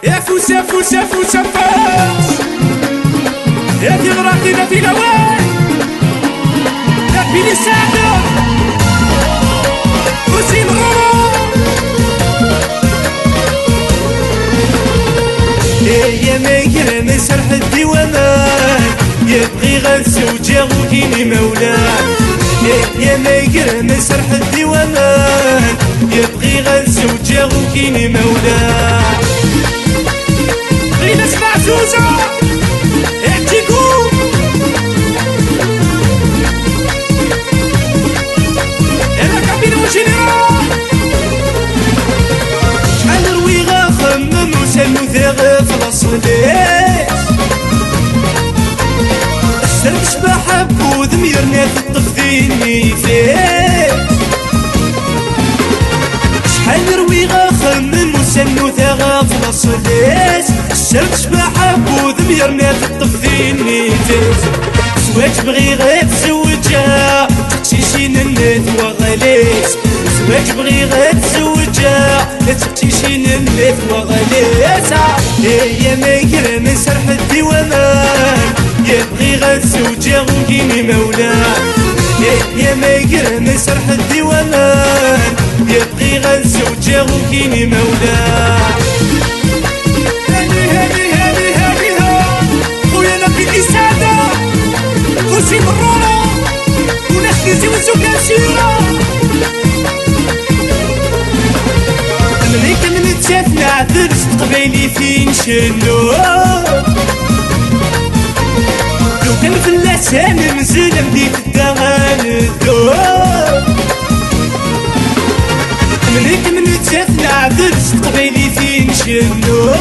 يا فوس يا فوس يا فوس يا فوس يا في غراقنا في الهواء يا في لسانه فوسي مغرور يا ماير من سرح الديوانات يبغي غنسوجا وكيني مولاه يا ماير من سرح الديوانات يبغي غنسوجا وكيني مولاه غير اسمع زوزة اعتقوا انا كابينو جينيرال شحال روي غاخمم وسالو ثاغ في الصليت السرب شباح بود ميرنا في الطفديني فيه شحال روي غاخمم وسالو ثاغ في الصليت السرب شباح بود ميرنا في الطفديني فيه زواج بغي غير تزوجها تقشيشين النت وغليت زواج بغي غير تزوجها تقشيشين النت وغليت يا ماير من سرح الديوانات يبغي غير تزوجها وكيني مولاه يا ماير من سرح الديوانات يبغي غير تزوجها وكيني مولاه فوسي مرورة وناس كيزوزو كاسيرة مليك من تشافنا درس قبيلي فين شنو لو كان في اللسان نزل مديت الدغان الدور مليك من تشافنا درس قبيلي فين شنو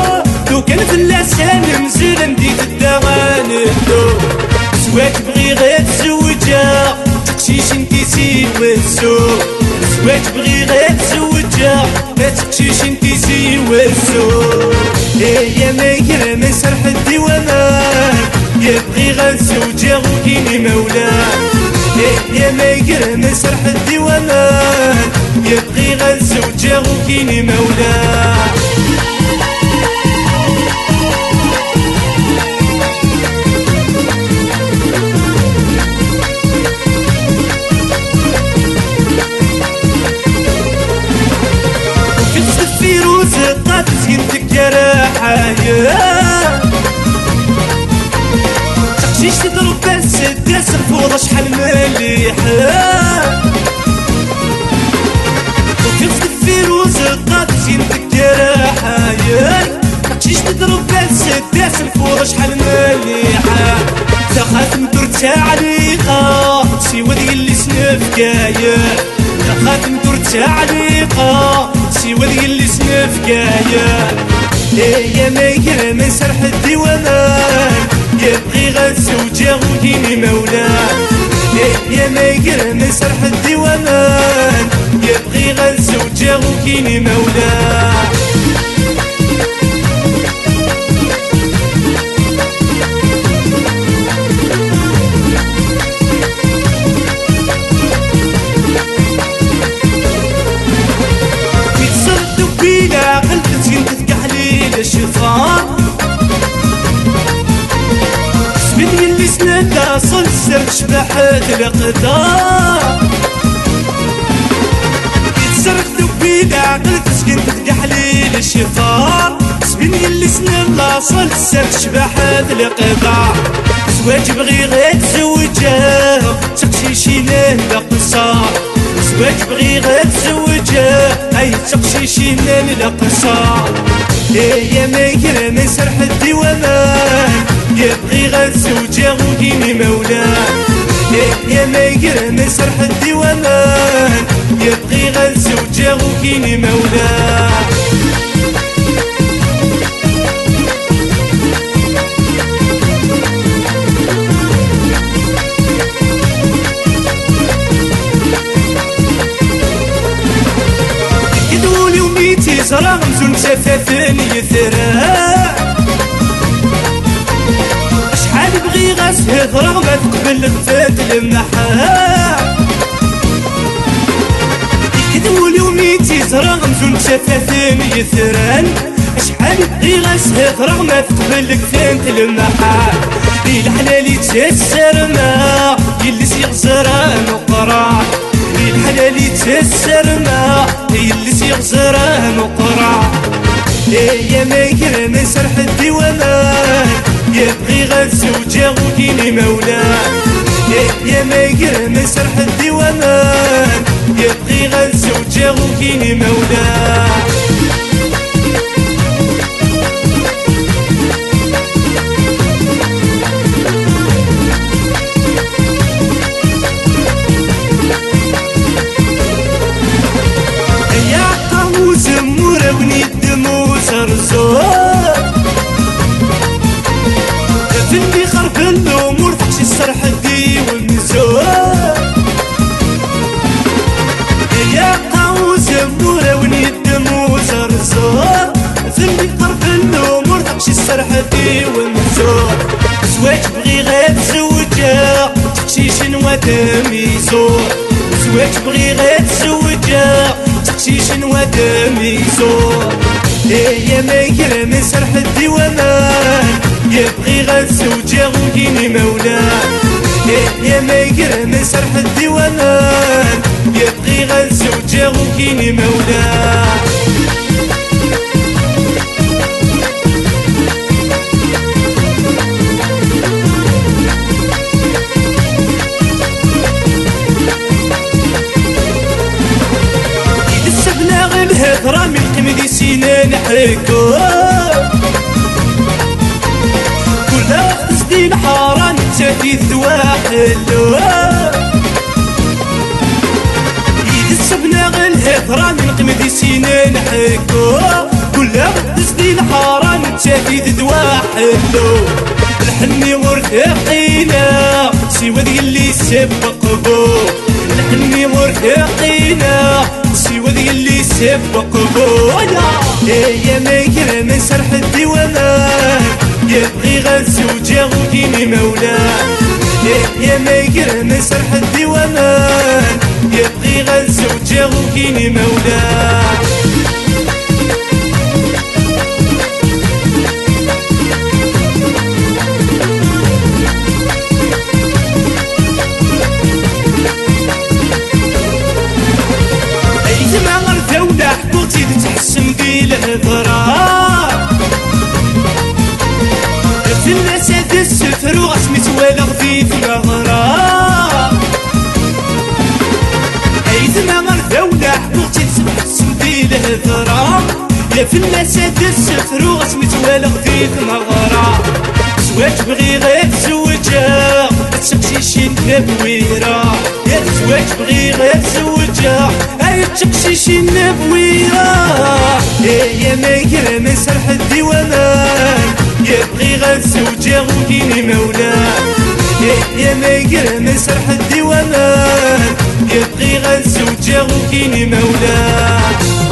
لو كان في اللسان نزل مديت الدغان الدور زواج بغي غير تزوجها تقشيش انتي زين والسوق زواج بغي غير تزوجها ما تقشيش انتي زين والسوق يا ماير من سرح الديوانات يبغي غير تزوجها وكيني مولاه يا ماير من سرح الديوانات يبغي غير تزوجها وكيني مولاه فيروز الطاط زينتك جراحة تقشيش تضرب بس الداس الفوضى شحال مليحة وفي فيروز الطاط زينتك جراحة تقشيش تضرب بس الداس الفوضى شحال مليحة تخاف مدرتها عليقة سيوا ديال اللي سنفكايا تخاف مدرتها عليقة سيوا ديال اللي سنفكايا يا ماير من سرح الديوانات يبغي غير تزوجها وكيني مولاه يا ماير من سرح الديوانات يبغي غير تزوجها وكيني مولاه الشفار سبيت اللي سنادا صل السرد شبحت القدار يتسرد ذبيلة عقل تسكن تتقحلي الشفار سبيت اللي سنادا صل السرد شبحت القدار زواج بغي غير تزوجها تقشيشين القصار زواج بغي غير تزوجها اي تقشيشين القصار يا ماير من سرح الديوانات يبغي غير تزوجها وكيني مولاه يا ماير من سرح الديوانات يبغي غير تزوجها وكيني مولاه يدولي وميتي زرع مزون شفافن يثرى شحال بغي غاسه رغم تقبل الفات المحا يكدولي وميتي زرع مزون شفافن يثران شحال يبغي غسهف رغم تقبلك فين تلمحا الحلالي تسر ما يلس يغزران وقرا الحلالي تسر ما يلس يغزران وقرا يا ما يكرم سرح الديوان يبغي غزوجه وكيني مولاه يا ما يكرم سرح الديوان يبغي غزوجه وكيني مولاه فيني خرب الامور فحشي السرح دي والنزول يا قوس مورا ونيد موزر الزور فيني خرب الامور فحشي السرح دي والنزول زواج بغي غير تزوجها تقشيش ودمي زور زواج بغي غير تزوجها تقشيش ودمي زور يا ما يكرم سرح الديوان يبغي غزوجه وكيني مولاه يا ما يكرم سرح الديوان يبغي غزوجه وكيني مولاه يدسبنا غير الهضره من قمدي سينا نحركو تسدين حاران تسديد واحلو يدسبنا غير الهضره من قمدي سينا نحكو كلها تسدين حاران تسديد واحلو الحني مرتقينا سوى ذي اللي سبق بو الحني مرتقينا سوى ذي اللي سبق بو يا ما يكرم سرح الديوان يبغي غزوجه وكيني مولاه يا ما يكرم سرح الديوان يبغي غزوجه وكيني مولاه ايتما غرفة حكوتي تحسن دي الهضره في الناس هذا السفر وغسمي توالغ في مغرا ايتما غرفة ولا حكوتي تحسن دي الهضره يا في الناس هذا السفر وغسمي توالغ في مغرا زواج بغي غير تزوجها تقشيشين نبويرة يا زواج بغي غير تزوجها اي تقشيشين نبويرة يا ما يكرم سرح الديوان يبغي غزوجه وكيني مولاه يا ما يكرم سرح الديوان يبغي غزوجه وكيني مولاه